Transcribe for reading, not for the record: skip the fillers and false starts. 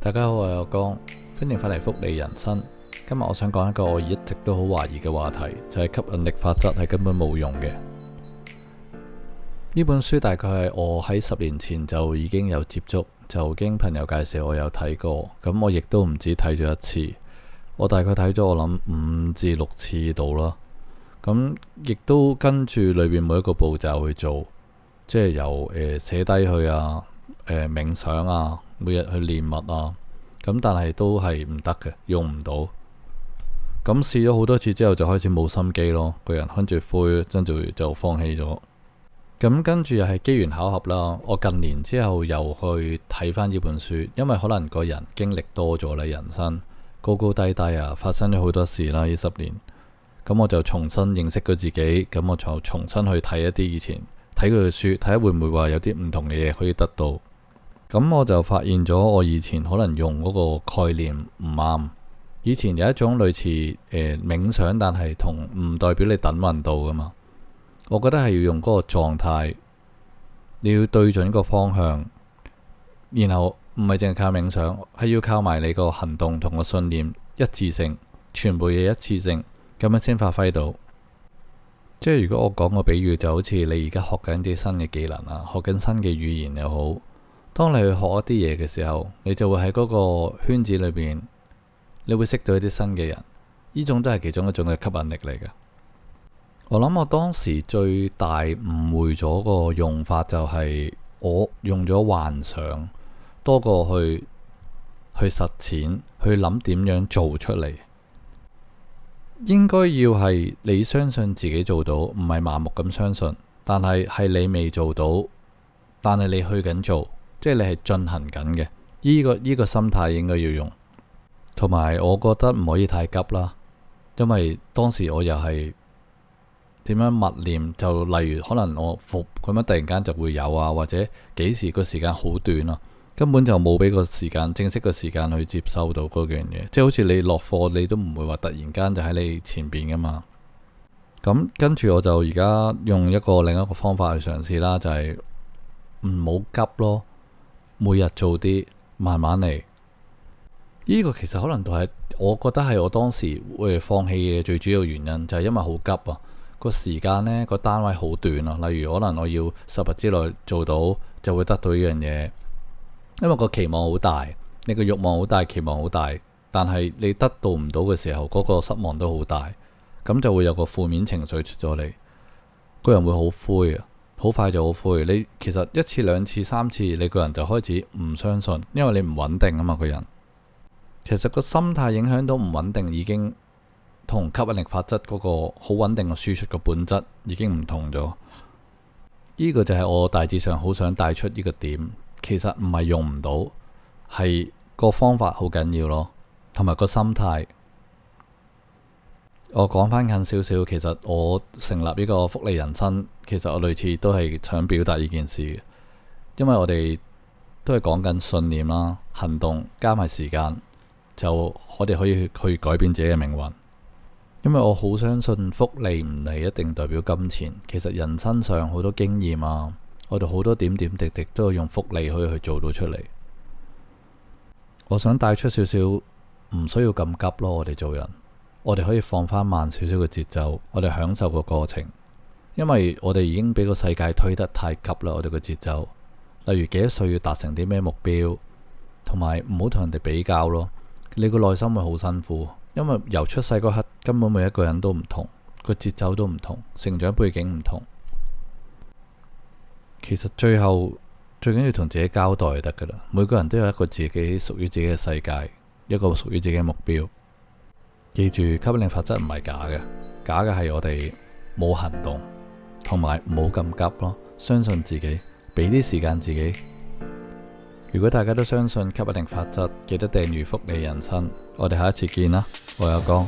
大家好，我係阿江，歡迎返嚟福利人生。今日我想講一個我一直都好懷疑嘅話題，就係吸引力法則係根本冇用嘅。呢本書大概係我喺10年前就已經有接觸，就經朋友介紹我有睇過，咁我亦都唔止睇咗一次，我大概睇咗我諗5至6次度啦。咁亦都跟住裏邊每一個步驟去做，即係由寫低去啊，冥想啊，每日去念物啊，咁但係都係唔得嘅，用唔到。咁試咗好多次之後就開始冇心機咯，個人跟住灰，跟住就放棄咗。咁跟住又係機緣巧合啦，我近年之後又去睇翻呢本書，因為可能個人經歷多咗啦，人生高高低低啊，發生咗好多事啦呢10年。咁我就重新認識咗自己，咁我就重新去睇一啲以前睇佢嘅書，睇下會唔會話有啲唔同嘅嘢可以得到。咁我就發現咗我以前可能用嗰個概念唔啱。以前有一種類似冥想，但係唔代表你等運到噶嘛。我覺得係要用嗰個狀態，你要對準個方向，然後唔係淨係靠冥想，係要靠埋你個行動同個信念一致性，全部嘢一致性，咁樣先發揮到。即係如果我講個比喻，就好似你而家學緊啲新嘅技能啊，學緊新嘅語言又好，當你去學一啲嘢嘅時候，你就會喺嗰個圈子裏邊，你會識到一啲新嘅人，呢種都係其中一種嘅吸引力嚟嘅。我諗我當時最大誤會咗個用法就係我用咗幻想多過去實踐，去諗點樣做出嚟。應該要係你相信自己做到，唔係盲目咁相信，但係你未做到，但係你去緊做，即係你係進行緊嘅。呢個心態應該要用，同埋我覺得唔可以太急啦，因為當時我又係點樣默念，就例如可能我服咁樣突然間就會有啊，或者幾時個時間好短啊，根本就冇俾個時間正式個時間去接收到嗰樣嘢，即係好似你落課你都唔會話突然間就喺你前邊噶嘛。咁跟住我就而家用另一個方法去嘗試啦，就係唔好急咯，每日做啲，慢慢嚟。呢個其實可能都係我覺得係我當時會放棄嘅最主要原因，就係因為好急啊。個時間呢個單位好短啊，例如可能我要10日之內做到就會得到呢樣嘢，因為個期望好大，你個慾望好大，期望好大，但係你得到唔到嘅時候，嗰個失望都好大，咁就會有個負面情緒出咗嚟，個人會好灰啊，好快就好灰。你其實1次、2次、3次，你個人就開始唔相信，因為你唔穩定啊嘛，個人其實個心態影響到唔穩定，已經同吸引力法則嗰個好穩定嘅輸出嘅本質已經唔同咗。呢個就係我大致上好想帶出呢個點，其實唔係用唔到，係個方法好緊要咯，同埋個心態。我講翻近少少，其實我成立呢個福利人生，其實我類似都係想表達呢件事嘅，因為我哋都係講緊信念啦、行動加埋時間，就我哋可以去改變自己嘅命運。因為我好相信福利唔係一定代表金錢，其實人生上好多經驗啊，我哋好多點點滴滴都要用福利可以去做到出嚟。我想帶出少少，唔需要咁急咯。我哋做人，我哋可以放翻慢少少嘅節奏，我哋享受個過程。因為我哋已經俾個世界推得太急啦，我哋個節奏。例如幾多歲要達成啲咩目標，同埋唔好同人哋比較咯。你個內心會好辛苦。因為由出世嗰刻，根本每一個人都唔同，個節奏都唔同，成長背景唔同。其實最後最緊要同自己交代就得噶啦。每個人都有一個自己屬於自己嘅世界，一個屬於自己嘅目標。記住，吸引力法則唔係假嘅，假嘅係我哋冇行動，同埋冇咁急咯。相信自己，俾啲時間自己。如果大家都相信吸引力法則，記得訂閱福利人生。我哋下一次見啦，我係阿江。